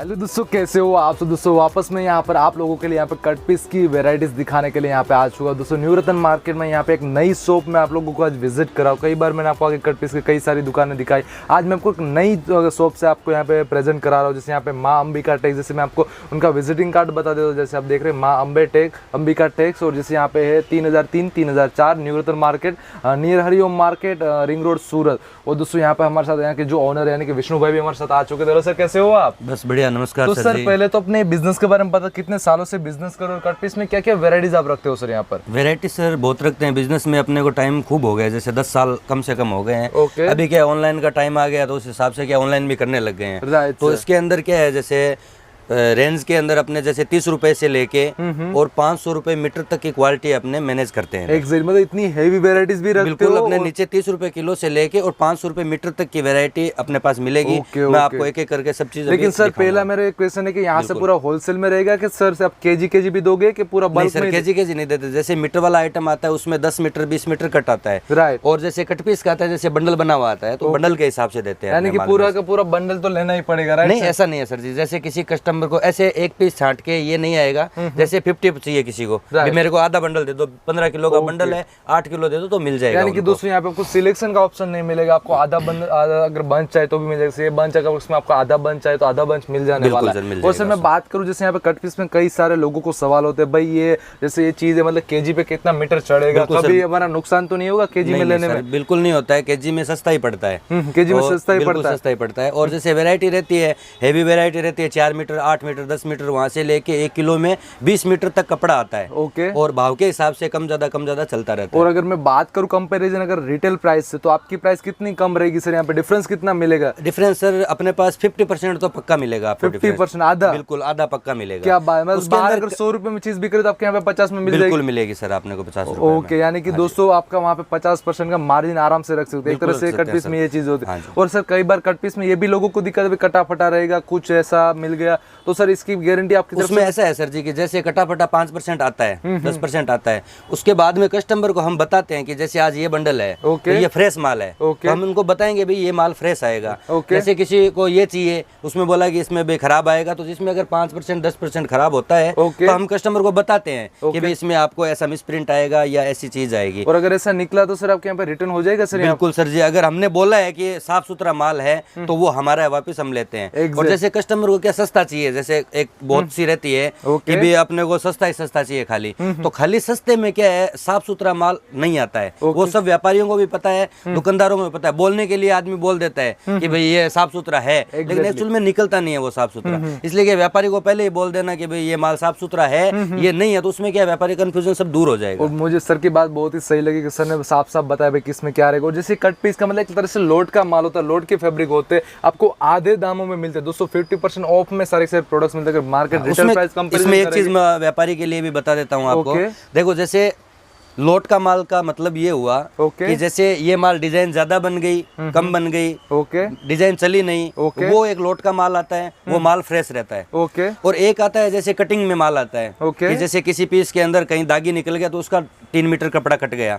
Hello दोस्तों, कैसे हो आप? तो दोस्तों वापस में यहाँ पर आप लोगों के लिए यहाँ पे कट पीस की वेराइटीज दिखाने के लिए यहाँ पे आ चुका हूँ। दोस्तों न्यू रतन मार्केट में यहाँ पे एक नई शॉप में आप लोगों को आज विजिट कराऊँ। कई बार मैंने आपको आगे कट पीस की कई सारी दुकानें दिखाई, आज मैं आपको एक नई शॉप से आपको यहाँ पे प्रेजेंट करा रहा हूँ। जैसे यहाँ पे माँ अंबिका टेक्स, जैसे मैं आपको उनका विजिटिंग कार्ड बता देता हूँ। जैसे आप देख रहे हैं माँ अंबिका टेक्स, और जैसे यहाँ पे है 3003 3004 new Ratan market near Hariom market ring road Surat. और दोस्तों यहाँ पे हमारे साथ यहाँ के जो ऑनर यानी कि विष्णु भाई भी हमारे साथ आ चुके थे। सर कैसे हो आप? बस बढ़िया, नमस्कार। तो सर पहले तो अपने बिजनेस के बारे में बता, कितने सालों से बिजनेस करो और कट पीस में क्या क्या वेराइटीज आप रखते हो सर यहाँ पर? वैरायटी सर बहुत रखते हैं बिजनेस में, अपने को टाइम खूब हो गया, जैसे 10 साल कम से कम हो गए हैं। ओके। अभी क्या ऑनलाइन का टाइम आ गया तो उस हिसाब से क्या ऑनलाइन भी करने लग गए हैं। राइट। तो इसके अंदर क्या है, जैसे रेंज के अंदर अपने जैसे 30 रुपए से लेके और 500 रुपए मीटर तक की क्वालिटी अपने मैनेज करते हैं। मतलब इतनी हेवी वेराइटीज भी रखते हो? बिल्कुल, अपने नीचे 30 रुपए किलो से लेके और 500 रुपए मीटर तक की वैरायटी अपने पास मिलेगी। मैं आपको एक एक करके सब चीज। लेकिन सर पहला मेरा क्वेश्चन है कि यहाँ से पूरा होलसेल में रहेगा कि सर से आप केजी भी दोगे कि पूरा बल्क में? सर केजी नहीं देते। जैसे मीटर वाला आइटम आता है उसमें 10 मीटर 20 मीटर कट आता है। राइट। और जैसे कट पीस का आता है, जैसे बंडल बना हुआ आता है तो बंडल के हिसाब से देते हैं। यानी कि पूरा का पूरा बंडल तो लेना ही पड़ेगा? राइट। नहीं ऐसा नहीं है सर जी, जैसे किसी कस्टमर को ऐसे एक पीस छांट के ये नहीं आएगा। जैसे 50 चाहिए किसी को, मेरे को आधा बंडल दे दो, 15 किलो का बंडल है 8 किलो दे दो तो मिल जाएगा। यानी कि दोस्तों यहाँ पे आपको सिलेक्शन का ऑप्शन नहीं मिलेगा, आपको आधा अगर बंच चाहिए तो भी मिल जाएगा। ये बंच अगर उसमें आपको आधा बंच चाहिए तो आधा बंच मिल जाने वाला है। और सर मैं बात करूँ जैसे यहाँ पे कट पीस में कई सारे लोगों को सवाल होते हैं, भाई ये जैसे ये चीज है मतलब केजी पे कितना मीटर चढ़ेगा, कभी हमारा नुकसान तो नहीं होगा केजी में लेने में? बिल्कुल नहीं होता है, केजी में सस्ता ही पड़ता है। केजी में सस्ता ही पड़ता है। और जैसे वेरायटी रहती है, हेवी वेरायटी रहती है 4 मीटर 8 मीटर 10 मीटर, वहां से लेके 1 किलो में 20 मीटर तक कपड़ा आता है। ओके। और भाव के हिसाब से कम ज्यादा चलता रहता है। और अगर मैं बात करूं कंपैरिजन अगर रिटेल प्राइस से, तो आपकी प्राइस कितनी कम रहेगी सर? यहाँ पे डिफरेंस कितना मिलेगा? डिफरेंस सर अपने पास 50% तो पक्का मिलेगा आपको। 50% आधा? बिल्कुल आधा पक्का मिलेगा। क्या बात है? बाहर अगर 100 रुपए में चीज बिक रही है तो आपके यहाँ पे 50 में मिल जाएगी? बिल्कुल मिलेगी सर, आपने को 50 रुपए। ओके, यानी कि दोस्तों आपका वहाँ पे 50% का मार्जिन आराम से रख सकते हैं। एक तरह से कट पीस में ये चीज होती है। और सर कई बार कट पीस में ये भी लोगों को दिक्कत है, कटा फटा रहेगा, कुछ ऐसा मिल गया तो सर इसकी गारंटी आपकी तरफ से? उसमें ऐसा है सर जी कि जैसे कटा फटा 5% आता है 10% आता है, उसके बाद में कस्टमर को हम बताते हैं कि जैसे आज ये बंडल है तो ये फ्रेश माल है, तो हम उनको बताएंगे भाई ये माल फ्रेश आएगा। जैसे किसी को ये चाहिए, उसमें बोला कि इसमें भी खराब आएगा, तो जिसमें अगर 5% 10% खराब होता है तो हम कस्टमर को बताते हैं कि भाई इसमें आपको ऐसा मिसप्रिंट आएगा या ऐसी चीज आएगी। और अगर ऐसा निकला तो सर आपके यहाँ पे रिटर्न हो जाएगा सर? बिल्कुल सर जी, अगर हमने बोला है कि साफ सुथरा माल है तो वो हमारा है, वापस हम लेते हैं। और जैसे कस्टमर को क्या सस्ता चाहिए, जैसे एक बहुत सी रहती है कि भी अपने को सस्ता ही सस्ता चाहिए खाली, तो खाली सस्ते में क्या है, साफ सुथरा माल नहीं आता है। वो सब व्यापारियों को भी पता है, दुकानदारों को भी पता है। बोलने के लिए आदमी बोल देता है कि भाई ये साफ सुथरा है, लेकिन एक्चुअल में निकलता नहीं है वो साफ सुथरा। इसलिए कि व्यापारी को पहले ही बोल देना कि भाई ये माल साफ सुथरा है, ये नहीं है, तो उसमें क्या व्यापारी कंफ्यूजन सब दूर हो जाएगा। और मुझे सर की बात बहुत ही सही लगी कि सर ने साफ साफ बताया भाई किसमें क्या रहेगा। और जैसे कट पीस का मतलब एक तरह से लोड का माल होता है, लोड के फैब्रिक होते हैं, आपको आधे दामों में मिलते हैं। दोस्तों 50% ऑफ में सारे प्रोडक्ट्स मिलते हैं। मार्केट रिटेल प्राइस कंपैरिजन इसमें एक चीज मैं व्यापारी के लिए भी बता देता हूँ आपको। देखो जैसे लोट का माल का मतलब ये हुआ कि जैसे ये माल डिजाइन ज्यादा बन गई, कम बन गई, डिजाइन चली नहीं, वो एक लोट का माल आता है, वो माल फ्रेश रहता है। और एक आता है जैसे कटिंग में माल आता है कि जैसे किसी पीस के अंदर कहीं दागी निकल गया तो उसका 3 मीटर कपड़ा कट गया,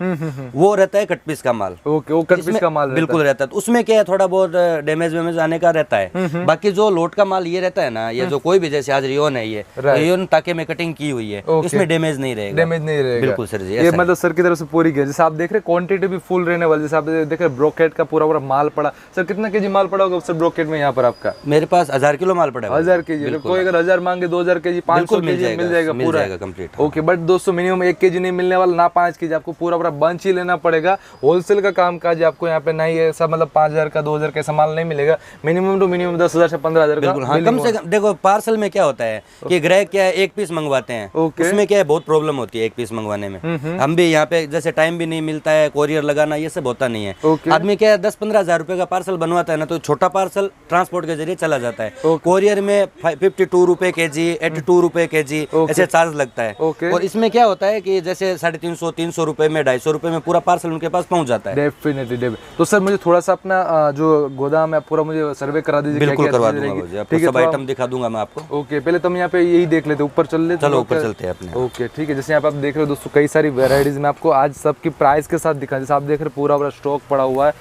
वो रहता है कट पीस का माल। कट पीस का माल बिल्कुल रहता है। तो उसमें क्या है, थोड़ा बहुत डैमेज वेमेज आने का रहता है। बाकी जो लोट का माल ये रहता है ना, ये जो कोई भी जैसे आज रियोन है, ये रियोन ताके में कटिंग की हुई है, इसमें डैमेज नहीं रहेगा। डैमेज नहीं रहेगा। बिल्कुल सर जी, मतलब सर की तरफ से पूरी गया। जैसे आप देख रहे क्वांटिटी भी फुल रहने वाली। जैसे आप देख रहे ब्रोकेट का पूरा माल पड़ा। सर कितना केजी माल पड़ा होगा सर ब्रोकेट में यहाँ पर आपका? मेरे पास 1000 किलो माल पड़ा है। 1000 केजी? कोई अगर 1000 मांगे 2000 केजी 500 केजी मिल जाएगा पूरा कंप्लीट। ओके, बट दोस्तों मिनिमम 1 केजी नहीं मिलने वाला, ना 5 केजी, आपको पूरा बंच ही लेना पड़ेगा। होलसेल का काम काज आपको यहाँ पे नहीं है ऐसा, मतलब 5000 का 2000 का सामान नहीं मिलेगा। मिनिमम टू मिनिमम 10,000 से 15,000 का। हाँ, कम से कम। देखो पार्सल में क्या होता है कि ग्राहक क्या है, एक पीस मंगवाते हैं, उसमें क्या है बहुत प्रॉब्लम होती है एक पीस मंगवाने में। हम भी यहाँ पे जैसे टाइम भी नहीं मिलता है, कोरियर लगाना ये सब होता नहीं है। आदमी क्या है 10-15 हजार रुपए का पार्सल बनवाता है ना, तो छोटा पार्सल ट्रांसपोर्ट के जरिए चला जाता है। कोरियर में 52 रुपए केजी 82 रुपए केजी ऐसे चार्ज लगता है। और इसमें क्या होता है कि जैसे 350 300 रुपए में 250 रुपए में पूरा पार्सल उनके पास पहुंच जाता है। डेफिनेटली। तो सर मुझे थोड़ा सा अपना जो गोदाम है पूरा मुझे सर्वे करा दीजिए। बिल्कुल करवा दूंगा, आपको सब आइटम दिखा दूंगा मैं आपको। ओके, पहले तो हम यहाँ पे यही देख लेते, ऊपर चल लेते। चलो ऊपर चलते हैं अपने। ओके ठीक है। जैसे यहाँ पे आप देख रहे हो दोस्तों कई सारी वेराइटीज में आपको आज सबकी प्राइस के साथ दिखा। जैसे आप देख रहे हैं पूरा स्टॉक पड़ा हुआ है।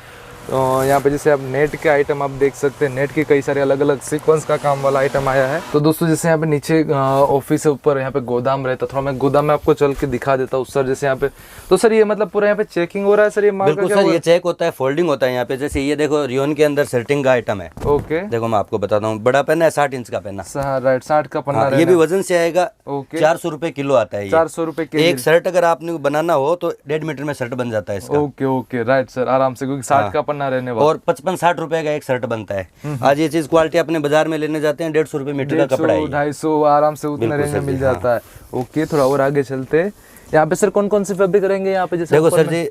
यहाँ पे जैसे आप नेट के आइटम आप देख सकते हैं, नेट के कई सारे अलग अलग सीक्वेंस का काम वाला आइटम आया है। तो दोस्तों जैसे यहाँ पे नीचे ऑफिस है, ऊपर यहाँ पे गोदाम रहता है, थोड़ा मैं गोदाम में आपको चल के दिखा देता हूँ सर। जैसे यहाँ पे तो सर ये मतलब पूरा यहाँ पे चेकिंग हो रहा है सर, ये माल का बिल्कुल क्या सर, ये चेक होता है, फोल्डिंग होता है यहाँ पे। जैसे ये देखो रियोन के अंदर शर्टिंग का आइटम है। ओके, देखो मैं आपको बताता हूँ, बड़ा पेन है 60 इंच का पेन है। राइट, 60 का पन्ना ये भी वजन से आएगा। ओके, 400 रुपए किलो आता है ये। 400 रुपए के एक शर्ट अगर आपने बनाना हो तो 1.5 मीटर में शर्ट बन जाता है इसका। ओके ओके, राइट सर, आराम से, क्योंकि 60 का पन्ना रहने वाला। और 55-60 रुपए का एक शर्ट बनता है। आज ये चीज क्वालिटी अपने बाजार में लेने जाते हैं 150 रुपए मीटर का कपड़ा है। 250 आराम से उतने रेंज में मिल जाता है। ओके, थोड़ा और आगे चलते हैं। यहाँ पे सर कौन कौन से फैब्रिक रहेंगे यहाँ पे? जैसे देखो सर जी,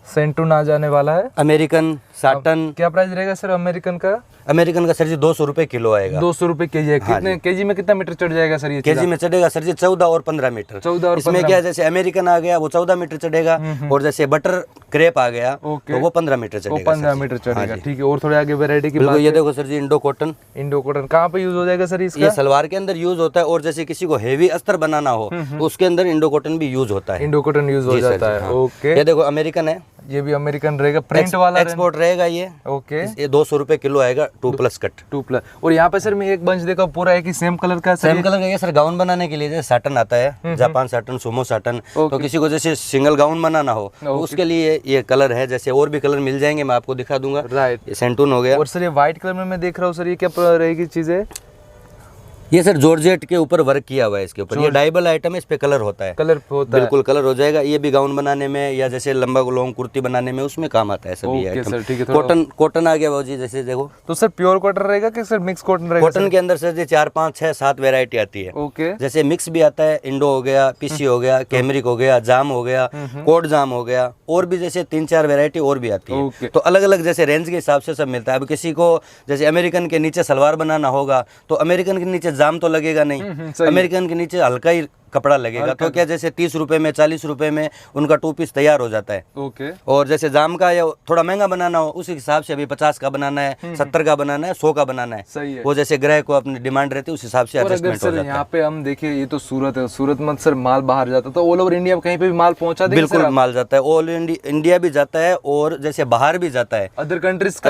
सेंटून आ जाने वाला है, अमेरिकन साटन। क्या प्राइस रहेगा सर अमेरिकन का? अमेरिकन का सर जी 200 रुपए किलो आएगा। 200 रुपए केजी है। कितने केजी में कितना मीटर चढ़ जाएगा सर ये? केजी में चढ़ेगा सर जी 14 और 15 मीटर। 14 और इसमें क्या है, जैसे अमेरिकन आ गया वो 14 मीटर चढ़ेगा, और जैसे बटर क्रेप आ गया तो वो 15 मीटर चढ़ेगा। 15 मीटर चढ़ेगा, ठीक है। और थोड़े आगे वैरायटी की बात, ये देखो सर जी इंडो कॉटन। इंडो कॉटन कहाँ पे यूज हो जाएगा सर इसका? ये सलवार के अंदर यूज होता है, और जैसे किसी को हेवी अस्तर बनाना हो तो उसके अंदर इंडो कॉटन भी यूज होता है। इंडो कॉटन यूज हो जाता है। ओके, ये देखो अमेरिकन है, ये भी अमेरिकन रहेगा, प्रिंट वाला एक्सपोर्ट रहेगा ये। ओके, ये 200 रुपए किलो आएगा 2+ कट। 2+। और यहाँ पे सर मैं एक बंच देखा पूरा है कि सेम कलर का? सेम कलर का ये सर गाउन बनाने के लिए जैसे साटन आता है, जापान साटन, सुमो साटन। तो किसी को जैसे सिंगल गाउन बनाना हो तो उसके लिए ये कलर है। जैसे और भी कलर मिल जाएंगे, मैं आपको दिखा दूंगा। राइट, ये सेंटून हो गया। और सर ये व्हाइट कलर में मैं देख रहा हूँ सर, ये क्या रहेगी चीजें? ये सर जॉर्जेट के ऊपर वर्क किया हुआ है इसके ऊपर। ये डाइबल आइटम है, इस पे कलर होता है। कलर होता है, बिल्कुल कलर हो जाएगा। ये भी गाउन बनाने में या जैसे लंबा लॉन्ग कुर्ती बनाने में उसमें काम आता है सभी आइटम। सर ठीक है। कॉटन, कॉटन आ गया बाबू जी, जैसे देखो। तो सर प्योर कॉटन रहेगा कि सर मिक्स कॉटन रहेगा? कॉटन के अंदर सर जी 4, 5, 6, 7 वेरायटी आती है। ओके, जैसे मिक्स भी आता है, इंडो हो गया, पीसी हो गया, कैमरिक हो गया, जाम हो गया, कोड जाम हो गया, और भी जैसे 3-4 वेरायटी और भी आती है। तो अलग अलग जैसे रेंज के हिसाब से सब मिलता है। अब किसी को जैसे अमेरिकन के नीचे सलवार बनाना होगा तो अमेरिकन के नीचे जाम तो लगेगा नहीं, अमेरिकन के नीचे हल्का ही कपड़ा लगेगा। तो क्या जैसे 30 रुपए में, 40 रुपए में उनका 2 पीस तैयार हो जाता है। ओके, और जैसे जाम का या थोड़ा महंगा बनाना हो उस हिसाब से अभी 50 का बनाना है, 70 का बनाना है, 100 का बनाना है। सही है। वो जैसे ग्राहक को अपनी डिमांड रहती है उस हिसाब से एडजस्टमेंट हो जाता है। यहाँ पे हम देखिए, ये तो सूरत है, सूरत में सर माल बाहर जाता है, तो ऑल ओवर इंडिया कहीं पे भी माल पहुंचा देंगे? बिल्कुल माल जाता है, ऑल इंडिया भी जाता है, और जैसे बाहर भी जाता है, अदर कंट्रीज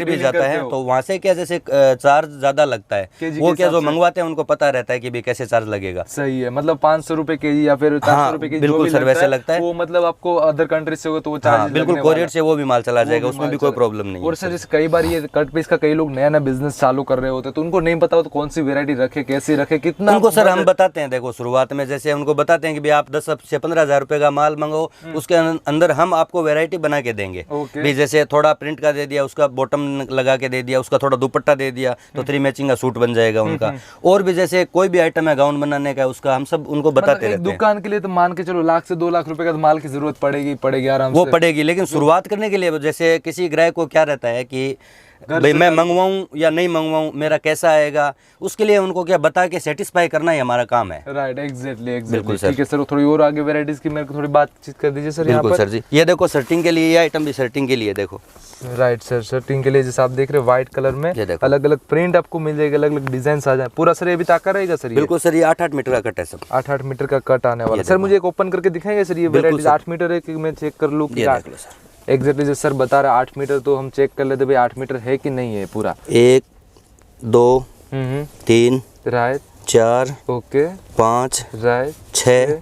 भी जाता है। तो वहाँ से क्या जैसे चार्ज ज्यादा लगता है, वो क्या जो मंगवाते हैं उनको पता रहता है कि भी कैसे चार्ज लगेगा। सही है, मतलब 500 रुपए केजी या फिर 400 रुपए केजी, बिल्कुल सर वैसे लगता है वो, मतलब आपको अदर कंट्री से होगा तो वो चार्ज बिल्कुल कोरियर से वो भी माल चला जाएगा, उसमें भी कोई प्रॉब्लम नहीं। और सर जैसे कई बार ये कट पीस का कई लोग नया नया बिजनेस चालू कर रहे होते हैं, तो उनको नहीं पता हो तो कौन सी वेरायटी रखे, कैसी रखे, कितना? उनको सर हम बताते हैं, देखो शुरुआत में जैसे उनको बताते हैं कि आप 10 से 15 हजार रुपए का माल मंगो, उसके अंदर हम आपको वेरायटी बना के देंगे। भी जैसे थोड़ा प्रिंट का दे दिया, उसका बॉटम लगा के दे दिया, उसका थोड़ा दुपट्टा दे दिया, तो 3 मैचिंग का सूट बन जाएगा उनका। और भी जैसे कोई भी आइटम है गाउन बनाने का, उसका हम सब उनको बताते रहते हैं। दुकान के लिए तो मान के चलो 1 लाख से 2 लाख रुपए का माल की जरूरत पड़ेगी आराम से। वो पड़ेगी, लेकिन शुरुआत करने के लिए जैसे किसी ग्राहक को क्या रहता है कि भाई मैं मंगवाऊं या नहीं मंगवाऊं, मेरा कैसा आएगा, उसके लिए उनको क्या बता के सेटिस्फाई करना ही हमारा काम है। Right, exactly. ठीक है सर, थोड़ी और आगे वैरायटीज की मेरे को थोड़ी बातचीत कर दीजिए सर। बिल्कुल सर जी, ये देखो शर्टिंग के लिए, ये आइटम भी शर्टिंग के लिए देखो। राइट सर, शर्टिंग के लिए जैसे आप देख रहे हैं व्हाइट कलर में अलग अलग प्रिंट आपको मिल जाएगा, अलग अलग डिजाइन आ जाए पूरा। सर ये भी ताका रहेगा सर? बिल्कुल सर, ये 8-8 मीटर का कट है सब। 8-8 मीटर का कट आने वाला। सर मुझे एक ओपन करके दिखाएंगे सर, ये वैरायटी 8 मीटर है कि मैं चेक कर लूँ? एग्जैक्टली जैसे सर बता रहे 8 मीटर, तो हम चेक कर लेते भाई 8 मीटर है कि नहीं है पूरा। 1, 2, 3, राइट, 4, ओके, 5, राइट, 6,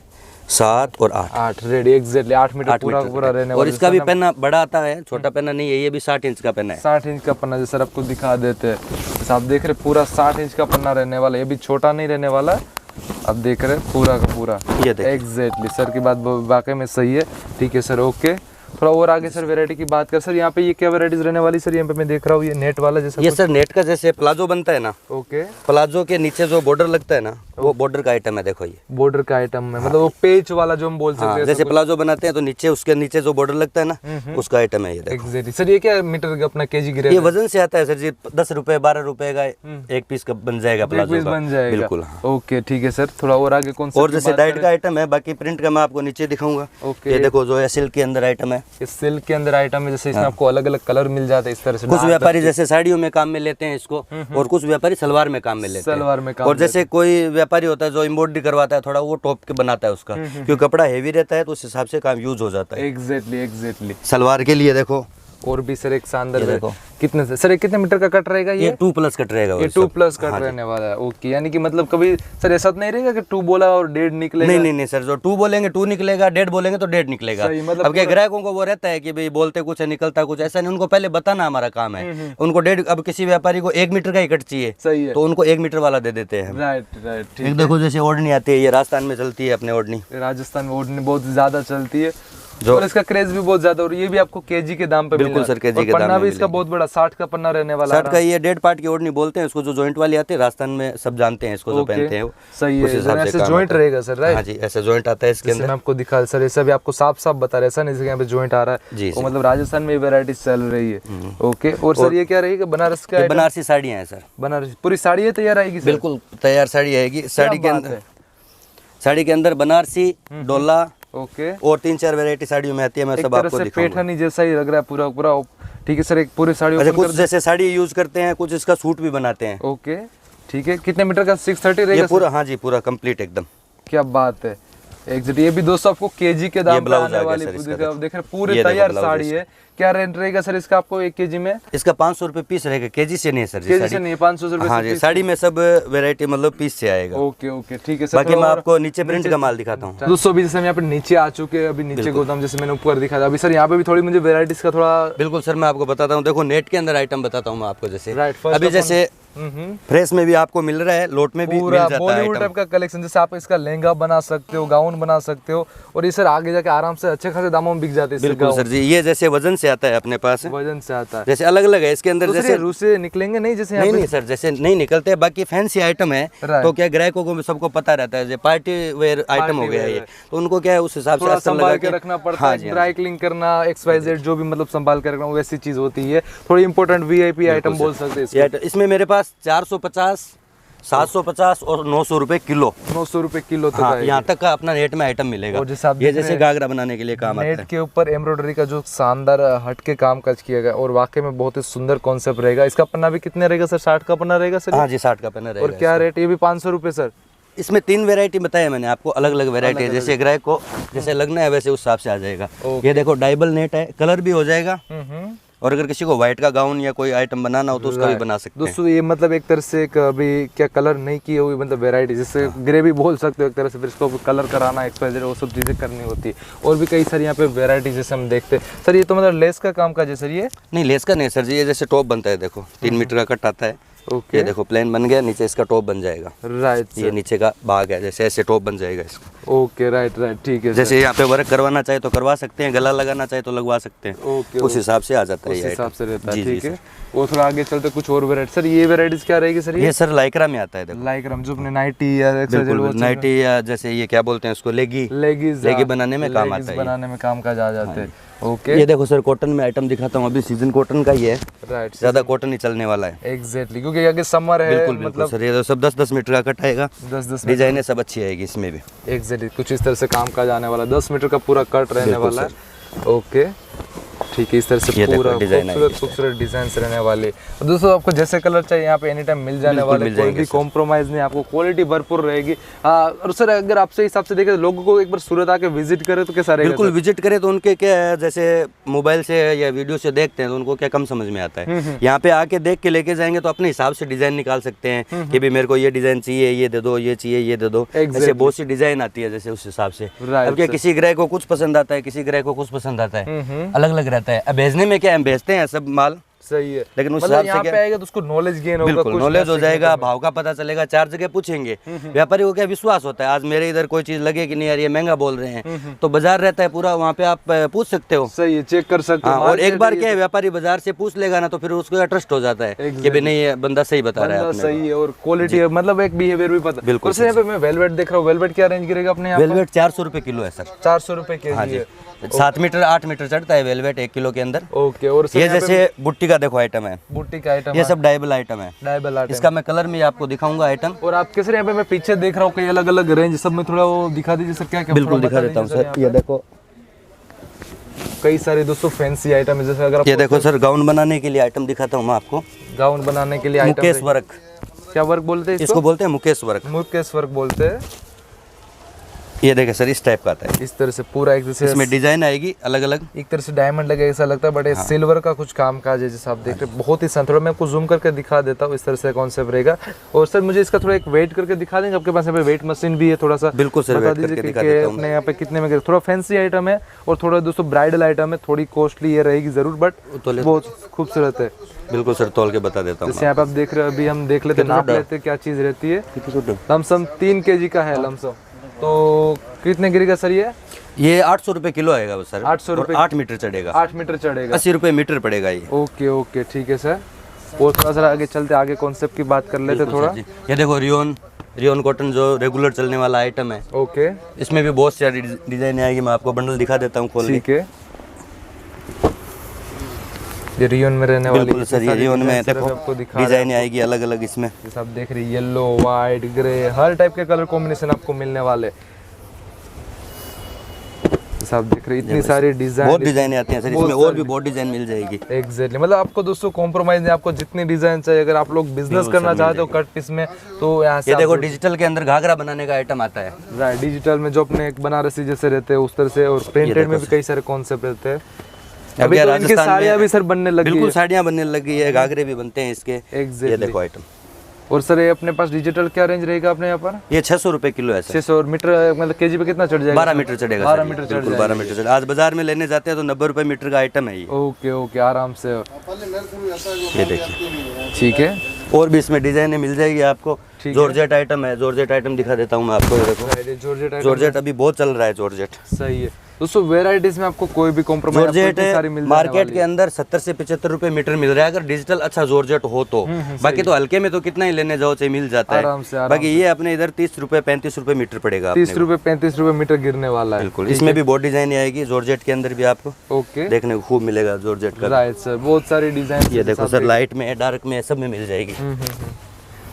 7 और 8 रेडी। एग्जैक्टली 8 मीटर पूरा रहने वाला। और इसका भी पन्ना बड़ा आता है, छोटा पन्ना नहीं है, ये भी 60 इंच का पन्ना है। 60 इंच का पन्ना, जैसे सर आपको दिखा देते हैं, जैसे आप देख रहे पूरा 60 इंच का पन्ना रहने वाला, ये भी छोटा नहीं रहने वाला। आप देख रहे पूरा का पूरा। एग्जैक्टली सर की बात वाकई में सही है। ठीक है सर, ओके। थोड़ा और आगे सर वैरायटी की बात कर सर, यहाँ पे ये क्या वैरायटीज रहने वाली सर? यहाँ पे मैं देख रहा हूँ ये नेट वाला जैसा। ये सर नेट का जैसे प्लाजो बनता है ना, ओके, प्लाजो के नीचे जो बॉर्डर लगता है ना, वो बॉर्डर का आइटम है। देखो ये बॉर्डर का आइटम है, मतलब वो पेच वाला जो हम बोल सकते हैं। जैसे प्लाजो बनाते हैं तो नीचे उसके नीचे जो बॉर्डर लगता है ना, उसका आइटम है ये। एग्जैक्टली सर, ये क्या मीटर का अपना केजी गिरेगा? ये वजन से आता है सर जी, 10 रुपए 12 रुपए का एक पीस का बन जाएगा प्लाजो का। बन जाएगा, बिल्कुल। ओके ठीक है सर। थोड़ा और आगे कौन सा? और जैसे डाइट का आइटम है, बाकी प्रिंट का मैं आपको नीचे दिखाऊंगा। ये देखो जो है सिल्क के अंदर आइटम है। इस सिल्क के अंदर आइटम है, जैसे इसमें आपको अलग अलग कलर मिल जाते हैं इस तरह से। कुछ व्यापारी जैसे साड़ियों में काम में लेते हैं इसको, और कुछ व्यापारी सलवार में काम में लेते हैं। सलवार में काम। और जैसे कोई व्यापारी होता है जो एम्ब्रॉयडरी करवाता है, थोड़ा वो टॉप के बनाता है उसका, क्योंकि कपड़ा हेवी रहता है तो उस हिसाब से काम यूज हो जाता है। एग्जैक्टली। सलवार के लिए देखो और भी सर एक शानदार ये देखो। कितने सर ये कितने मीटर का कट रहेगा ये 2+ कट रहेगा। ये 2+ कट रहने वाला है। ओके, यानी कि मतलब कभी सर ऐसा तो नहीं रहेगा कि 2 बोला और 1.5 निकलेगा? नहीं सर, जो 2 बोलेंगे 2 निकलेगा, 1.5 बोलेंगे तो 1.5 निकलेगा। मतलब अब क्या ग्राहकों को वो रहता है कि भाई बोलते कुछ है निकलता कुछ, ऐसा नहीं, उनको पहले बताना हमारा काम है। उनको 1.5, अब किसी व्यापारी को 1 मीटर का ही कट चाहिए, सही है, तो उनको 1 मीटर वाला दे देते हैं। राइट ठीक। एक देखो जैसे ओढ़नी आती है, ये राजस्थान में चलती है अपने ओढ़नी, राजस्थान में ओढ़नी बहुत ज्यादा चलती है जो और इसका क्रेज भी बहुत ज्यादा, और ये भी आपको केजी के दाम पे बिल्कुल सर, केजी के दाम पन्ना में भी इसका बहुत बड़ा 60 का पन्ना रहने वाला है। 60 का ये 1.5 पार्ट की ओढ़नी बोलते हैं इसको, जो जॉइंट वाली आती है, राजस्थान में सब जानते हैं इसको, जो पहनते हैं। सही है, ऐसे जॉइंट रहेगा सर, राइट? हाँ जी, ऐसे जॉइंट आता है इसके अंदर। मैं आपको दिखा सर, ऐसा भी आपको साफ बता रहे, ऐसा नहीं यहाँ पे जॉइंट आ रहा है जी, मतलब राजस्थान में वैरायटी चल रही है। ओके, और सर ये क्या रहेगा? बनारस का बनारसी साड़ियाँ हैं सर, बनारसी पूरी साड़ी है तैयार आएगी सर? बिल्कुल तैयार साड़ी आएगी। साड़ी के अंदर बनारसी, डोला, ओके, और 3-4 वैरायटी साड़ियों में आती है। मैं सब आपको दिखाऊंगा। पैठनी जैसा ही लग रहा है पूरा। ठीक है सर, एक पूरी साड़ी अच्छा, कुछ जैसे साड़ी यूज करते हैं, कुछ इसका सूट भी बनाते हैं। ओके ठीक है, कितने मीटर का? 630 रहेगा पूरा? हाँ जी, पूरा कंप्लीट एकदम। क्या बात है, एग्जैक्ट। ये भी दोस्तों आपको केजी के दाम पे आने वाली, देख रहे पूरे तैयार साड़ी है। क्या रेंट रहेगा सर इसका आपको 1 केजी में? इसका 500 रुपए पीस रहेगा, केजी से नहीं है सर जी, केजी से नहीं, 500 रुपए। हाँ जी, साड़ी में सब वैरायटी मतलब पीस से आएगा। ओके ठीक है सर। बाकी मैं आपको नीचे प्रिंट का माल दिखाता हूँ। दोस्तों अभी जैसे हम यहाँ पे नीचे आ चुके हैं, अभी नीचे गोदाम जैसे मैंने ऊपर दिखा था, अभी सर यहाँ पे भी थोड़ी मुझे वैरायटीज का थोड़ा। बिल्कुल सर, मैं आपको बताता हूँ। देखो नेट के अंदर आइटम बताता हूँ मैं आपको, जैसे राइट, अभी जैसे फ्रेश में भी आपको मिल रहा है, लोट में भी मिल जाता है बॉलीवुड टाइप का कलेक्शन, जैसे आप इसका लहंगा बना सकते हो, गाउन बना सकते हो, और ये सर आगे जाके आराम से अच्छे खासे दामों में बिक जाते हैं। बिल्कुल सर जी, ये जैसे वजन से आता है अपने पास, वजन से आता है, जैसे अलग अलग है इसके अंदर। तो जैसे रूस से निकलेंगे नहीं? जैसे नहीं सर, जैसे नहीं निकलते, बाकी फैंसी आइटम है तो क्या ग्राहकों को सबको पता रहता है, पार्टी वेयर आइटम हो गया ये, तो उनको क्या है उस हिसाब से संभाल के रखना पड़ता है, ड्राई क्लीन करना, XYZ जो भी मतलब संभाल के रखना, वैसी चीज होती है। थोड़ी इंपॉर्टेंट VIP आइटम बोल सकते हैं इसमें। मेरे पास 450, 750 और 900 रुपए किलो, 900 रुपए किलो तक। हाँ, यहाँ तक का अपना नेट में आइटम मिलेगा। और जैसे ये जैसे घाघरा बनाने के लिए काम आता है। नेट के ऊपर एम्ब्रॉयडरी का जो शानदार हटके काम काज किया गया, और वाकई में बहुत ही सुंदर कॉन्सेप्ट रहेगा। इसका पन्ना भी कितने रहेगा सर? 60 का पन्ना रहेगा सर? हाँ जी, 60 का पन्ना रहेगा। और क्या रेट? ये भी 500 रुपए सर? इसमें 3 वैरायटी बताया मैंने आपको, अलग अलग वैरायटी है, जैसे ग्राहक को जैसे लगना है वैसे उस हिसाब से आ जाएगा। ये देखो डाइबल नेट है, कलर भी हो जाएगा, और अगर किसी को व्हाइट का गाउन या कोई आइटम बनाना हो तो उसका भी बना सकते हैं। दोस्तों ये मतलब एक तरह से अभी क्या कलर नहीं किए हुए मतलब वैरायटी, जैसे ग्रे भी बोल सकते हो एक तरह से, फिर इसको कलर कराना, XYZ वो सब चीज़ें करनी होती है। और भी कई सारी यहाँ पे वैरायटी जैसे हम देखते हैं सर। ये तो मतलब लेस का काम का सर? ये नहीं, लेस का नहीं सर जी, ये जैसे टॉप बनता है, देखो 3 मीटर का कट आता है। ओके, ये देखो प्लेन बन गया, नीचे इसका टॉप बन जाएगा। राइट, ये नीचे का भाग है, जैसे ऐसे टॉप बन जाएगा इसका। ओके, राइट ठीक है। जैसे यहाँ पे वर्क करवाना चाहे तो करवा सकते हैं, गला लगाना चाहे तो लगवा सकते हैं। ओके, उस हिसाब से आ जाता है, उस हिसाब से रहता है। ठीक है, वो थोड़ा आगे चलते कुछ और वैरायटी सर। ये वैरायटीज क्या रहेगी सर? ये सर लाइक्रा में आता है, देखो लाइक्रा जो अपने नाइटी या नाइटी या जैसे ये क्या बोलते हैं उसको, लेगी बनाने में काम आता है, बनाने में काम काज आ जाते हैं। ओके, ये देखो सर कॉटन में आइटम दिखाता हूँ, अभी सीजन कॉटन का ही है। राइट, ज्यादा कॉटन ही चलने वाला है। एग्जैक्टली, क्योंकि आगे समर है। बिल्कुल मतलब सर, ये तो सब 10-10 मीटर का कट आएगा, 10-10 डिजाइने सब अच्छी आएगी इसमें भी। एग्जैक्टली, कुछ इस तरह से काम का जाने वाला, 10 मीटर का पूरा कट रहने वाला है। ओके ठीक है, इस तरह से पूरा खूबसूरत डिजाइन रहने वाले। दोस्तों आपको जैसे कलर चाहिए यहाँ पे एनी टाइम मिल जाने वाले, कोई भी कॉम्प्रोमाइज नहीं, आपको क्वालिटी भरपूर रहेगी। और सर अगर आपसे हिसाब से देखें तो लोगों को एक बार सूरत आके विजिट करे तो कैसा रहेगा? बिल्कुल विजिट करे तो उनके क्या है, जैसे मोबाइल से या वीडियो से देखते हैं तो उनको क्या कम समझ में आता है। यहाँ पे आके देख के लेके जाएंगे तो अपने हिसाब से डिजाइन निकाल सकते हैं कि भाई मेरे को ये डिजाइन चाहिए, ये दे दो, ये चाहिए, ये दे दो। ऐसे बहुत सी डिजाइन आती है जैसे उस हिसाब से। अब क्या किसी ग्राहक को कुछ पसंद आता है, किसी ग्राहक को कुछ पसंद आता है, अलग अलग रहता है। अब भेजने में क्या हम भेजते हैं सब माल, सही है, लेकिन उस हिसाब से क्या आएगा तो उसको नॉलेज गेन होगा, बिल्कुल नॉलेज हो जाएगा, भाव का पता चलेगा, 4 जगह पूछेंगे। व्यापारी को क्या विश्वास होता है, आज मेरे इधर कोई चीज लगे कि नहीं यार ये महंगा बोल रहे हैं, तो बाजार रहता है पूरा, वहाँ पे आप पूछ सकते हो। सही है, चेक कर सकते हो। और एक बार क्या है, व्यापारी बाजार से पूछ लेगा ना तो फिर उसको ट्रस्ट हो जाता है कि भाई नहीं ये बंदा सही बता रहा है, सही है, और क्वालिटी मतलब एक बिहेवियर भी पता। बिल्कुल सर, यहाँ पे मैं वेलवेट देख रहा हूँ, वेलवेट क्या रेंज गिरेगा अपने? वेलवेट 400 रुपए किलो है सर। 400 रुपए केजी है, 7 मीटर 8 मीटर चढ़ता है वेलवेट 1 किलो के अंदर। ओके, और ये जैसे बुट्टी का देखो आइटम है, बुट्टी का आइटम, ये सब डाइबल आइटम है। डाइबल आइटम, इसका मैं कलर में आपको दिखाऊंगा आइटम। और आप कैसे यहाँ पे मैं पीछे देख रहा हूँ कई अलग अलग रेंज, सब में थोड़ा वो दिखा दीजिए सर। क्या क्या? बिल्कुल दिखा देता हूँ सर, ये देखो कई सारे दोस्तों फैंसी आइटम है, जैसे अगर ये देखो सर गाउन बनाने के लिए आइटम दिखाता हूँ मैं आपको। गाउन बनाने के लिए आइटम, मुकेश वर्क। क्या वर्क बोलते हैं इसको? बोलते हैं मुकेश वर्क। मुकेश वर्क बोलते हैं। ये देखिए सर, इस टाइप का आता है। इस तरह से पूरा एक जैसे इसमें डिजाइन आएगी अलग अलग, एक तरह से डायमंड लगे ऐसा लगता है, बट ये सिल्वर का कुछ काम काज है जैसे आप देख रहे हैं। बहुत ही थोड़ा मैं आपको जूम करके दिखा देता हूँ, इस तरह से कॉन्सेप्ट रहेगा। और सर मुझे इसका थोड़ा एक वेट करके दिखा देंगे, आपके पास यहाँ पे वेट मशीन भी है थोड़ा सा? बिल्कुल सर, बता वेट दीजिए करके कि दिखा देता हूं। अपने यहाँ पे कितने में, थोड़ा फैंसी आइटम है और थोड़ा दोस्तों ब्राइडल आइटम है, थोड़ी कॉस्टली ये रहेगी जरूर, बट बहुत खूबसूरत है। बिल्कुल सर, तोल के बता देता हूँ। जैसे यहाँ पे आप देख रहे हो, अभी हम देख लेते हैं, नाप लेते हैं क्या चीज रहती है। लमसम 3 kg का है लमसम, तो कितने गिरेगा सर ये 800 रुपये किलो आएगा बस सर। 800 रुपये, 8 मीटर चढ़ेगा। 8 मीटर चढ़ेगा, 80 रुपये मीटर पड़ेगा ये। ओके ओके ठीक है सर। और थोड़ा सा आगे चलते, आगे कॉन्सेप्ट की बात कर लेते थोड़ा। ये देखो रियोन कॉटन जो रेगुलर चलने वाला आइटम है। ओके, इसमें भी बहुत सारी डिजाइन आएगी, मैं आपको बंडल दिखा देता हूँ खोल के। ठीक है। ये रियोन में रहने वाली, बिल्कुल सर, ये रियोन में देखो आपको दिखा डिजाइन आएगी अलग अलग इसमें। जैसे आप देख रहे हैं, येलो, व्हाइट, ग्रे, हर टाइप के कलर कॉम्बिनेशन आपको मिलने वाले। जैसे आप देख रहे हैं, इतनी सारी डिजाइन, बहुत डिजाइन आती हैं सर इसमें, और भी बहुत डिजाइन मिल जाएगी। एग्जैक्टली, मतलब आपको दोस्तों कॉम्प्रोमाइज नहीं, आपको जितनी डिजाइन चाहिए, अगर आप लोग बिजनेस करना चाहते हो कट पीस में, तो यहाँ से ये देखो डिजिटल के अंदर घाघरा बनाने का आइटम आता है। राइट, डिजिटल में जो अपने एक बनारसी जैसे रहते हैं उस तरह से, और प्रिंटेड में भी कई सारे कॉन्सेप्ट रहते हैं। अभी तो इनकी साड़ियाँ भी सर बनने लगी, बिल्कुल साड़ियाँ बनने लगी है, घाघरे भी बनते हैं इसके। एग्जैक्टली, ये देखो आइटम। और सर ये अपने पास डिजिटल क्या रेंज रहेगा अपने यहाँ पर? ये 600 रुपये किलो है सर। 600, और मीटर मतलब केजी पे कितना चढ़ जाएगा? 12 मीटर चढ़ेगा। 12 मीटर चढ़ जाएगा। 12 मीटर चढ़ेगा। आज बाजार में लेने जाते हैं तो 90 रुपये मीटर का आइटम है ये। ओके ओके, आराम से। ये देखिए, ठीक है। और भी इसमें डिजाइनें मिल जाएगी आपको। जॉर्जेट आइटम है, जॉर्जेट आइटम दिखा देता हूँ मैं आपको। ये देखो जॉर्जेट अभी बहुत चल रहा है, जॉर्जेट। सही है दोस्तों, वेराइटीज में आपको कोई भी कॉम्प्रोमाइज जॉर्जेट मार्केट के अंदर 70 से 75 रुपए मीटर मिल रहा है, अगर डिजिटल अच्छा जॉर्जेट हो तो। बाकी तो हल्के में तो कितना ही लेने जाओ चाहिए मिल जाता है। बाकी ये अपने इधर 30 रुपए 35 रुपए मीटर पड़ेगा। 30 रुपए 35 रुपए मीटर गिरने वाला है। बिल्कुल, इसमें भी बहुत डिजाइन आएगी, जॉर्जेट के अंदर भी आपको ओके देखने को खूब मिलेगा जॉर्जेट का। राइट सर, बहुत सारी डिजाइन। ये देखो सर, लाइट में, डार्क में, सब में मिल जाएगी।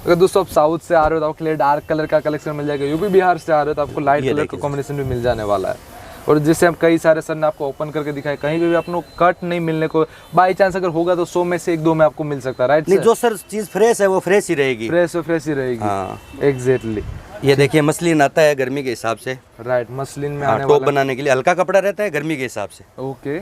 अगर दोस्तों आप साउथ से आ रहे हो तो आपके लिए डार्क कलर का कलेक्शन मिल जाएगा, यूपी बिहार से आ रहे हो तो आपको लाइट कलर का कॉम्बिनेशन भी मिल जाने वाला है। और जिससे हम कई सारे सर ने आपको ओपन करके दिखाए, कहीं भी आपको कट नहीं मिलने को, बाई चांस अगर होगा तो 100 में से 1-2 में आपको मिल सकता है। राइट, नहीं जो सर चीज फ्रेश है वो फ्रेश ही रहेगी। फ्रेश ही रहेगी। हाँ एग्जैक्टली। ये देखिए मसलिन आता है गर्मी के हिसाब से। राइट, मसलिन में आने टॉप बनाने के लिए हल्का कपड़ा रहता है गर्मी के हिसाब से। ओके,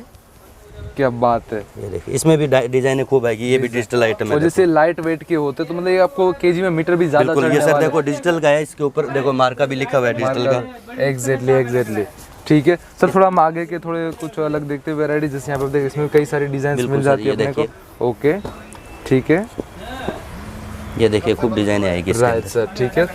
क्या बात है। ये देखिए इसमें भी डिजाइन खूब आएगी, ये भी डिजिटल आइटम है। जैसे लाइट वेट के होते तो मतलब ये आपको केजी में मीटर भी ज्यादा बिल्कुल। ये सर देखो डिजिटल का है, इसके ऊपर देखो मार्का भी लिखा हुआ है डिजिटल का। एग्जैक्टली ठीक है सर। थोड़ा हम आगे के थोड़े कुछ अलग देखते हैं वैरायटी, जैसे यहाँ पे देखिए इसमें कई सारी डिजाइन मिल जाती है अपने को। ओके ठीक है, ये देखिए खूब डिजाइन आएगी इसके राइट सर, ठीक है।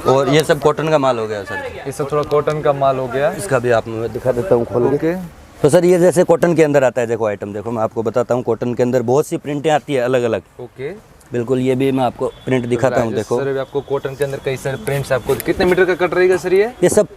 और ये सब कॉटन का माल हो गया सर, ये सब थोड़ा कॉटन का माल हो गया। इसका भी आप मैं दिखा देता हूँ खोल के। ओके, तो सर ये जैसे कॉटन के अंदर आता है, देखो आइटम देखो मैं आपको बताता हूँ। कॉटन के अंदर बहुत सी प्रिंटें आती है अलग अलग। ओके, बिल्कुल, ये भी मैं आपको प्रिंट दिखाता हूँ। देखो सर आपको कॉटन के अंदर कई सारे प्रिंट्स, आपको कितने मीटर का कट रहेगा सर? ये सब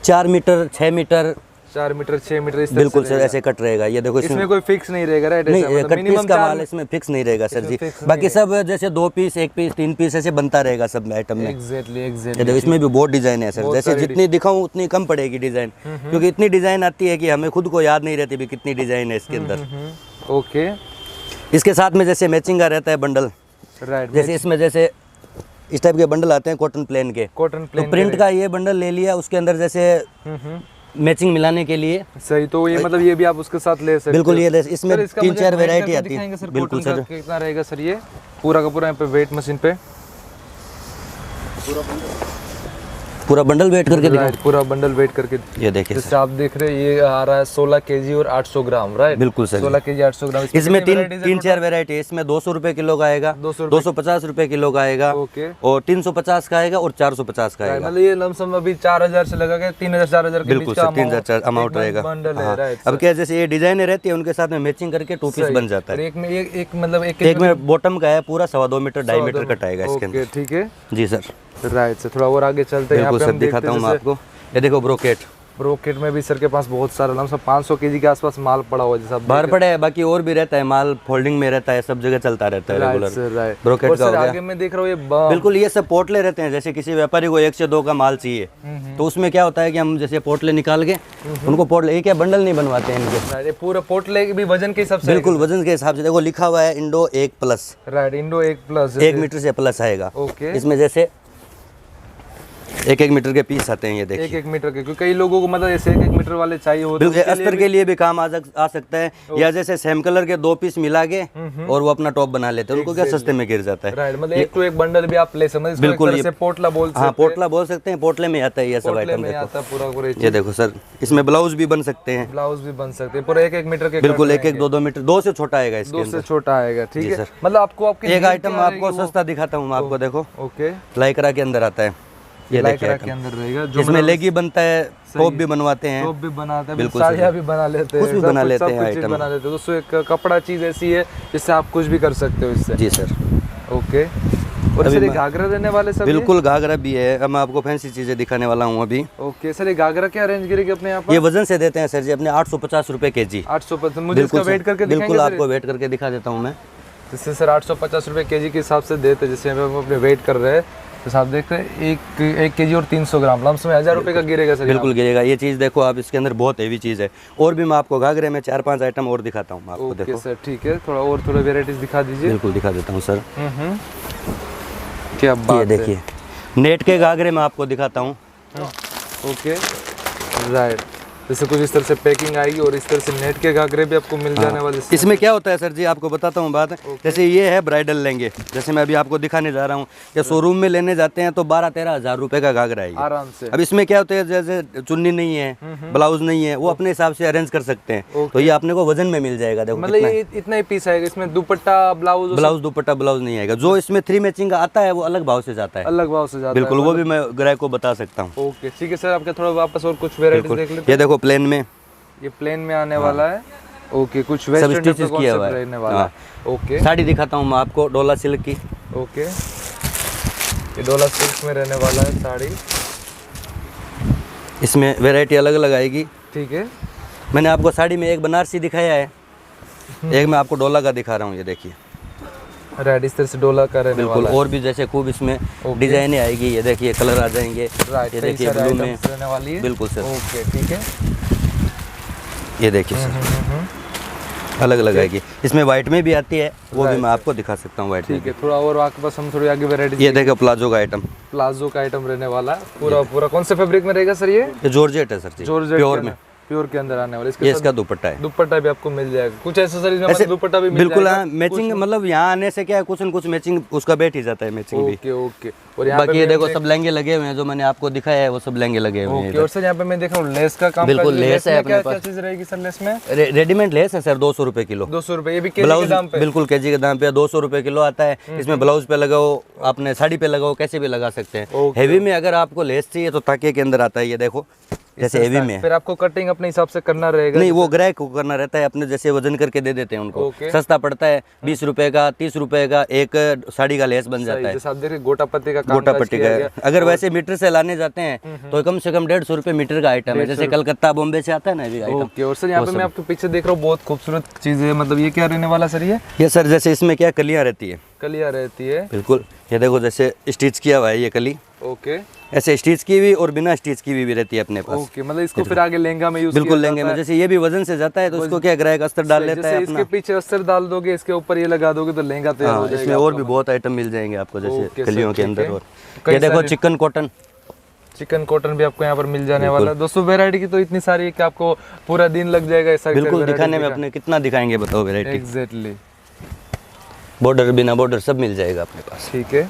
4 मीटर 6 मीटर 4 मीटर 6 मीटर इस तरह बिल्कुल सर ऐसे कट रहेगा। ये देखो इसमें कोई फिक्स नहीं रहेगा, राइट? नहीं, कट पीस का माल इसमें फिक्स नहीं रहेगा सर जी। बाकी सब जैसे 2 पीस 1 पीस 3 पीस ऐसे बनता रहेगा सब आइटम में। एग्जैक्टली। देखो इसमें भी बहुत डिजाइन है सर, जैसे जितनी दिखाऊं उतनी कम पड़ेगी डिजाइन, क्योंकि इतनी डिजाइन आती है कि हमें खुद को याद नहीं रहती भी कितनी डिजाइन है इसके अंदर। ओके, इसके साथ में जैसे मैचिंग का रहता है बंडल, राइट। जैसे इसमें जैसे इस टाइप के बंडल आते हैं कॉटन प्लेन के। कॉटन तो प्रिंट का ये बंडल ले लिया, उसके अंदर जैसे मैचिंग मिलाने के लिए। सही, तो ये मतलब ये भी आप उसके साथ ले सकते हैं। बिल्कुल, ये इसमें 3-4 वैरायटी आती है। बिल्कुल सर, कितना रहेगा सर ये पूरा का पूरा यहाँ पे वेट मशीन पे? पूरा बंडल वेट करके दिखाओ। पूरा बंडल वेट करके। ये देखिए जैसे आप देख रहे हैं ये आ रहा है 16 kg और 800 ग्राम, राइट? बिल्कुल सर, 16 kg 800 ग्राम। इसमें 3-4 वैरायटी। इसमें 200 रुपए किलो का आएगा, 250 रुपए किलो का आएगा, और 350 का आएगा, और 450 का आएगा। मतलब ये लमसम अभी 4000 से लगा के 3000 4000 के बीच का 3000 अमाउंट रहेगा। बंडल है, राइट। अब क्या जैसे ये डिजाइन रहती है उनके साथ में मैचिंग करके 2 पीस बन जाता है। एक में एक मतलब एक में बॉटम का है पूरा 2.25 मीटर 2.5 मीटर कट आएगा इसके अंदर। ठीक है जी सर, राइट से थोड़ा और आगे चलते हैं। यहाँ पे हम दिखाता हूँ आपको। ये देखो ब्रोकेट में भी सर के पास बहुत सारा लमसम 500 kg के आसपास माल पड़ा हुआ है, जैसा बाहर पड़े है। बाकी और भी रहता है माल, फोल्डिंग में रहता है, सब जगह चलता रहता है रेगुलर। ब्रोकेट का हो गया। आगे मैं देख रहा हूँ ये बिल्कुल, ये सब पोटले रहते हैं। जैसे किसी व्यापारी को 1 से 2 का माल चाहिए तो उसमें क्या होता है कि हम जैसे पोटले निकाल के उनको पोटले, क्या बंडल नहीं बनवाते हैं इनके, पूरा पोटले भी वजन के हिसाब से। बिल्कुल वजन के हिसाब से। देखो लिखा हुआ है इंडो 1+, राइट, इंडो 1+, 1 मीटर से प्लस आएगा। ओके, इसमें जैसे 1-1 मीटर के पीस आते हैं, ये देखिए। 1-1 मीटर के, क्योंकि कई लोगों को मतलब ऐसे 1-1 मीटर वाले चाहिए होते हैं, बिल्कुल अस्तर के लिए भी काम आ सकता है, या जैसे सेम कलर के 2 पीस मिला के और वो अपना टॉप बना लेते हैं, उनको क्या सस्ते में गिर जाता है। राइट, मतलब एक टू एक बंडल भी आप ले सकते हैं। बिल्कुल, ये पोटला बोल सकते हैं। हाँ, पोटला बोल सकते हैं, पोटले में आता है ये सब आइटम। आता पूरा ये देखो सर, इसमें ब्लाउज भी बन सकते हैं, ब्लाउज भी बन सकते हैं पूरा 1-1 मीटर के। बिल्कुल 1-1 2-2 मीटर, 2 से छोटा आएगा इसके 2 अंदर। से छोटा आएगा, ठीक है सर। मतलब आपको आपके एक आइटम आपको सस्ता दिखाता हूँ मैं आपको, देखो ओके लाइक्रा के अंदर आता है, ये देखिए के अंदर रहेगा, जो इसमें लेगी बनता है, टॉप भी बनवाते हैं, टॉप भी बनाते हैं, बिल्कुल साड़ियाँ भी बना लेते हैं, कुछ भी बना लेते हैं सब कुछ आइटम बना लेते हैं। दोस्तों एक कपड़ा चीज ऐसी है जिससे आप कुछ भी कर सकते हो इससे। जी सर। ओके, और सर ये घाघरा रहने वाले सब? बिल्कुल घाघरा भी है। अब मैं आपको फैंसी चीजें दिखाने वाला हूँ अभी। ओके सर, ये घाघरा क्या रेंज गिरेगी अपने यहाँ पर? ये वजन से देते हैं सर जी अपने 850 रुपए केजी। 850। मुझे इसका वेट करके दिखाएंगे? बिल्कुल आपको वेट करके दिखा देता हूँ मैं। जिससे सर 850 रुपए केजी के हिसाब से देते हैं, जैसे हम अपने वेट कर रहे हैं तो आप देख रहे हैं 1 केजी और 300 ग्राम लम्स में 1000 रुपए का गिरेगा सर। बिल्कुल गिरेगा। ये चीज़ देखो आप, इसके अंदर बहुत हेवी चीज़ है। और भी मैं आपको घाघरे में 4-5 आइटम और दिखाता हूँ आपको। देखो सर ठीक है, थोड़ा वेराइटीज दिखा दीजिए। बिल्कुल दिखा देता हूँ सर। क्या बात है। देखिए नेट के घाघरे में आपको दिखाता हूँ। ओके राइट, जैसे कुछ इस तरह से पैकिंग आएगी और इस तरह से नेट के घाघरे भी आपको मिल जाने वाले। इसमें क्या होता है सर जी, आपको बताता हूँ बात। जैसे ये है ब्राइडल लहंगे, जैसे मैं अभी आपको दिखाने जा रहा हूँ, या शोरूम में लेने जाते हैं तो 12-13 हज़ार रुपए का घाघरा है आराम से। अब इसमें क्या होता है, जैसे चुन्नी नहीं है, ब्लाउज नहीं है, वो अपने हिसाब से अरेंज कर सकते हैं। तो ये अपने को वजन में मिल जाएगा। देखो मतलब ये इतना ही पीस आएगा, इसमें दुपट्टा ब्लाउज दुपट्टा ब्लाउज नहीं आएगा। जो इसमें 3 मैचिंग का आता है वो अलग भाव से जाता है। अलग भाव से जाता है, बिल्कुल, वो भी मैं ग्राहक को बता सकता हूँ। ओके ठीक है सर, आपके थोड़ा वापस और कुछ वेराइटीज देख लेते हैं। ये देखो प्लेन में, ये प्लेन में आने वाला है। ओके, कुछ वेस्टर्न स्टिचेस किया हुआ है। रहने वाला है। ओके, साड़ी दिखाता हूँ मैं आपको, डोला सिल्क की। ओके, ये डोला सिल्क में रहने वाला है साड़ी। इसमें वैरायटी अलग अलग आएगी। ठीक है, मैंने आपको साड़ी में एक बनारसी दिखाया है, एक मैं आपको डोला का दिखा रहा हूँ। ये देखिए रेड इस तरह से डोला का रहने वाला है। और भी जैसे खूब इसमें डिजाइनें आएगी। ये देखिए कलर आ जाएंगे। ये देखिए ब्लू में रहने वाली है। बिल्कुल सर। ओके ठीक है, ये देखिए सर अलग अलग आएगी। इसमें व्हाइट में भी आती है, वो भी मैं आपको दिखा सकता हूँ व्हाइट में। ठीक है, थोड़ा और आपके पास हम थोड़ी आगे वैरायटी। ये देखो प्लाजो का आइटम, प्लाजो का आइटम रहने वाला है। पूरा कौन से फैब्रिक में रहेगा सर? ये जॉर्जेट है सर जी, प्योर में, प्योर के अंदर आने वाला। ये इसका दुपट्टा है। दुपट्टा भी आपको मिल जाएगा। कुछ एक्सेसरीज में मतलब दुपट्टा भी मिल बिल्कुल। हाँ, मैचिंग मतलब यहाँ आने से क्या है, कुछ न कुछ मैचिंग उसका बैठ ही जाता है, मैचिंग भी। Okay okay. और यहाँ बाकी ये देखो सब लहंगे लगे हुए हैं, जो मैंने आपको दिखाया है वो सब लहंगे लगे हुए हैं। और सर यहाँ पे मैं देख रहा हूँ लेस का काम। बिल्कुल लेस है अपने पास। क्या चीज रहेगी सर लेस में? रेडीमेड लेस है सर, 200 रुपए किलो। 200 रुपए, ये भी केजी के दाम पे? बिल्कुल केजी के दाम पे 200 रुपए किलो आता है। इसमें ब्लाउज पे लगाओ, आपने साड़ी पे लगाओ, कैसे भी लगा सकते हैं। हेवी में अगर आपको लेस चाहिए तो ताकिए के अंदर आता है। ये देखो जैसे हेवी में, फिर आपको कटिंग अपने हिसाब से करना रहेगा? नहीं, वो ग्राहक को करना रहता है, अपने जैसे वजन करके दे देते हैं उनको। सस्ता पड़ता है, 20 रुपए का, 30 रुपए का एक साड़ी का लेस बन जाता है। जैसे आप देख रहे गोटा पत्ती का काम, गोटा पट्टी का। अगर वैसे मीटर से लाने जाते हैं तो कम से कम 150 रुपए मीटर का आइटम है, जैसे कलकत्ता बॉम्बे से आता है ना ये आइटम। ओके, और सर यहाँ पे मैं आपके पीछे देख रहा हूँ बहुत खूबसूरत चीज है, मतलब ये क्या रहने वाला सर? ये सर जैसे इसमें क्या कलियां रहती है। कलियां रहती है, बिल्कुल। ये देखो जैसे स्टिच किया हुआ है ये कली। ओके, ऐसे स्टिच की भी और बिना स्टिच की भी रहती है अपने पास। ओके, मतलब इसको फिर आगे लहंगा में यूज बिल्कुल लहंगे में। जैसे ये भी वजन से जाता है तो उसको क्या ग्राहक अस्तर डाल लेता है अपना। इसके पीछे अस्तर डाल दोगे, इसके ऊपर ये लगा दोगे तो लहंगा तैयार हो जाएगा। इसमें और भी बहुत आइटम मिल जाएंगे आपको, जैसे कलियों के अंदर। और ये देखो चिकन कॉटन। चिकन कॉटन भी आपको यहाँ पर मिल जाने वाला है। दोस्तों वैरायटी की तो इतनी सारी है कि आपको पूरा दिन लग जाएगा ऐसा। बिल्कुल दिखाने में, अपने कितना दिखाएंगे बताओ वैरायटी। एग्जैक्टली, बॉर्डर बिना बॉर्डर सब मिल जाएगा अपने पास। ठीक है,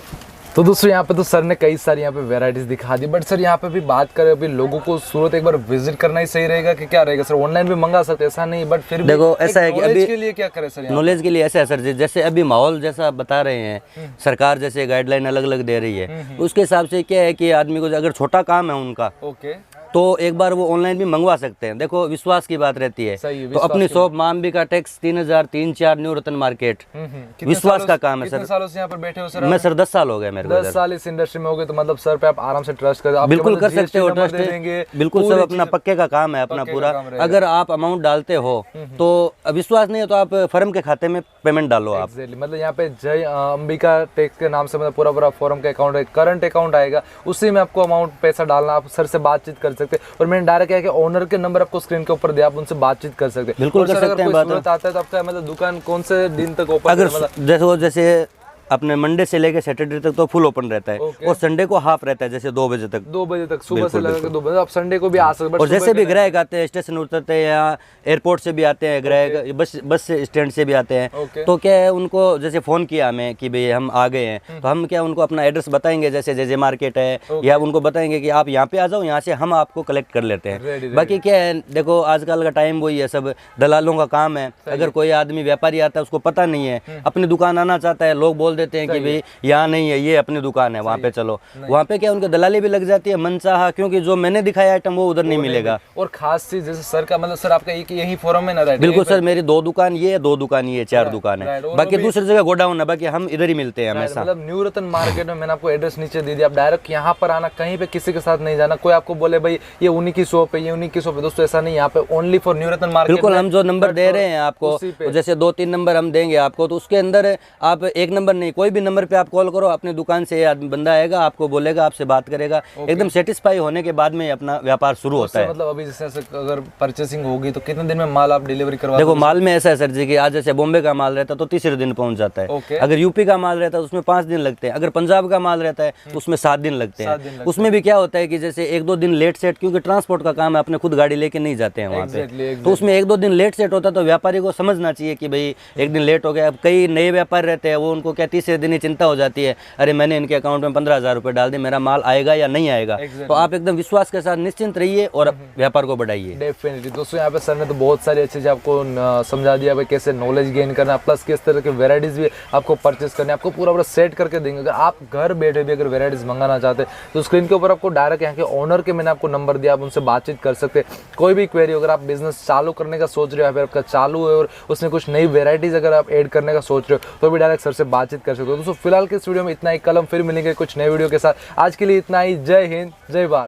तो दोस्तों यहाँ पे तो सर ने कई सारी यहाँ पे वैरायटीज दिखा दी, बट सर यहाँ पे भी बात करें अभी लोगों को सूरत एक बार विजिट करना ही सही रहेगा कि क्या रहेगा सर? ऑनलाइन भी मंगा सकते हैं ऐसा नहीं, बट फिर भी देखो ऐसा है कि अभी के लिए क्या करें सर? नॉलेज के लिए ऐसा है सर जी, जैसे अभी माहौल जैसा बता रहे हैं, सरकार जैसे गाइडलाइन अलग अलग दे रही है, उसके हिसाब से क्या है कि आदमी को अगर छोटा काम है उनका, ओके, तो एक बार वो ऑनलाइन भी मंगवा सकते हैं। देखो विश्वास की बात रहती है। तो अपनी शॉप मामबी का टैक्स 3003-4 न्यू रतन मार्केट। विश्वास का काम है सर। कितने सालों से यहाँ पर बैठे हो सर? मैं सर 10 साल हो गए मेरे को। 10 साल इस इंडस्ट्री में हो गए, तो मतलब सर पे आप आराम से ट्रस्ट कर, बिल्कुल कर सकते हो ट्रस्ट। बिल्कुल सब अपना पक्के का काम है अपना पूरा। अगर आप अमाउंट डालते हो तो विश्वास नहीं है तो आप फर्म के खाते में पेमेंट डालो आप। मतलब यहाँ पे जय अंबिका टैक्स के नाम से मतलब पूरा फॉर्म का अकाउंट है, करंट अकाउंट आएगा, उसी में आपको अमाउंट पैसा डालना, आप सर से बातचीत कर सकते हैं। और मैंने डायरेक्ट क्या है कि ओनर के नंबर आपको स्क्रीन के ऊपर दिया, आप उनसे बातचीत कर सकते हैं। बिल्कुल कर सकते हैं। बात आता है तो आपका मतलब दुकान कौन से दिन तक ओपन? अगर जैसे अपने मंडे से लेके सैटरडे तक तो फुल ओपन रहता है और संडे को हाफ रहता है, जैसे 2 बजे तक। 2 बजे तक सुबह से लेकर 2 बजे, आप संडे को भी आ सकते। और जैसे भी ग्राहक आते हैं, स्टेशन उतरते हैं या एयरपोर्ट से भी आते हैं ग्राहक, बस से स्टैंड से भी आते हैं, तो क्या है उनको जैसे फ़ोन किया हमें कि भाई हम आ गए हैं, तो हम क्या उनको अपना एड्रेस बताएंगे, जैसे जे मार्केट है, या उनको बताएंगे कि आप यहाँ पे आ जाओ, यहाँ से हम आपको कलेक्ट कर लेते हैं। बाकी क्या है, देखो आजकल का टाइम वही है, सब दलालों का काम है। अगर कोई आदमी व्यापारी आता है, उसको पता नहीं है, अपनी दुकान आना चाहता है, लोग बोल देते हैं कि भाई यहाँ नहीं है, ये अपनी दुकान है, वहाँ पे चलो। वहाँ पे क्या उनके दलाली भी लग जाती है मनचाहा, क्योंकि जो मैंने दिखाया आइटम वो उधर नहीं मिलेगा। और खास चीज जैसे सर का मतलब, सर आपका एक यही फोरम में ना रहता है? बिल्कुल सर, मेरी 2 दुकान ये है, 2 दुकान ये, 4 दुकान है, बाकी दूसरी जगह गोडाउन है, बाकी हम इधर ही मिलते हैं हमेशा। मतलब न्यू रतन मार्केट में मैंने आपको एड्रेस नीचे दे दिया, आप डायरेक्ट यहाँ पर आना, कहीं पे किसी के साथ नहीं जाना। कोई आपको बोले भाई ये उन्हीं की शॉप है, ये उन्हीं की शॉप है, दोस्तों ऐसा नहीं, यहाँ पे only for new Ratan market. बिल्कुल, हम जो नंबर दे रहे हैं आपको, जैसे 2-3 नंबर हम देंगे आपको, तो उसके अंदर आप एक नंबर नहीं, कोई भी नंबर पे आप कॉल करो, अपनी दुकान से बंदा आएगा, आपको बोलेगा, आपसे बात करेगा, एकदम सेटिस्फाई होने के बाद में अपना व्यापार शुरू होता है। मतलब अभी जैसे अगर परचेसिंग होगी तो कितने दिन में माल आप डिलीवरी करवा? देखो माल में ऐसा है सर जी कि आज जैसे बॉम्बे का माल रहता है तो तीसरे दिन पहुंच जाता है। अगर यूपी का माल रहता है तो उसमें 5 दिन लगते हैं। अगर पंजाब का माल रहता है तो उसमें 7 दिन लगते हैं। उसमें भी क्या होता है कि जैसे 1-2 दिन लेट सेट, क्योंकि ट्रांसपोर्ट का काम है, अपने खुद गाड़ी लेके नहीं जाते हैं वहाँ पे, तो उसमें 1-2 दिन लेट सेट होता है। तो व्यापारी को समझना चाहिए कि भाई एक दिन लेट हो गया। अब कई नए व्यापारी रहते हैं, वो उनको क्या तीसरे दिन ही चिंता हो जाती है, अरे मैंने इनके अकाउंट में 15,000 रुपये डाल दिए, मेरा माल आएगा या नहीं आएगा। तो आप एकदम विश्वास के साथ निश्चिंत रहिए और व्यापार को बढ़ाइए। डेफिनेटली दोस्तों, यहाँ पे सर ने तो बहुत सारी अच्छी चीज़ आपको समझा दिया भाई, कैसे नॉलेज गेन करना, प्लस किस तरह के वेराइटीज़ भी आपको परचेस करने, आपको पूरा पूरा सेट करके देंगे। अगर आप घर बैठे भी अगर वेराइटीज़ मंगाना चाहते हैं तो स्क्रीन के ऊपर आपको डायरेक्ट यहाँ के ओनर के मैंने आपको नंबर दिया, आप उनसे बातचीत कर सकते हैं। कोई भी क्वेरी, अगर आप बिजनेस चालू करने का सोच रहे हो, फिर आपका चालू है और उसमें कुछ नई वेराइटीज़ अगर आप ऐड करने का सोच रहे हो, तो भी डायरेक्ट सर से बातचीत कर सकते हो। दोस्तों फिलहाल के इस वीडियो में इतना ही, कल हम फिर मिलेंगे कुछ नए वीडियो के साथ। आज के लिए इतना ही। जय हिंद, जय भारत।